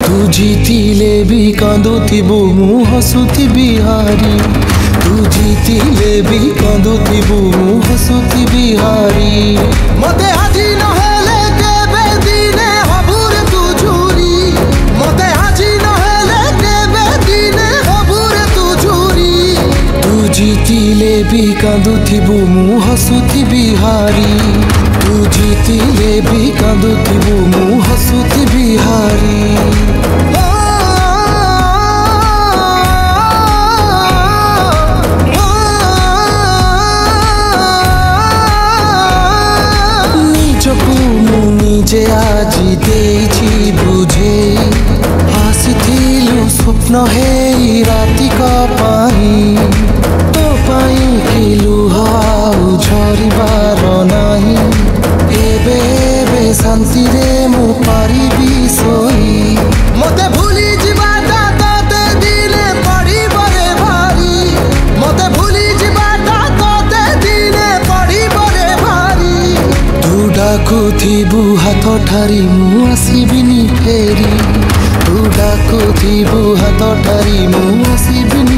तू जीतिले भी कांदुथिबु मु हसुथिबि हारी। तू जीतिले भी कांदुथिबु मु हसुथिबि हारी। मते हाजी नहेले केबे दिने हबुर तू झुरी। मते हाजी नहेले केबे दिने हबुर तू झुरी। तू जीतिले भी कांदुथिबु मु हसुथिबि हारी। तू जीतिले भी कांदुथिबु मु हसुथिबि हारी। निजे आजी देइछि बुझे आसिथिलु स्वप्न हे राति का पाई। तो पाई कि लुह आउ झरिबार नाही। एबे एबे शांति रे मु पारिबि सोई। मते भूली जिबाटा तते दिने पड़िब रे भारी। मते भूली जिबाटा तते दिने पड़िब रे भारी। तू डाकुथिबु हाथ ठारी मु आसिबिनी फेरी। तू डाकुथिबु हाथ ठारी मु आसिबिनी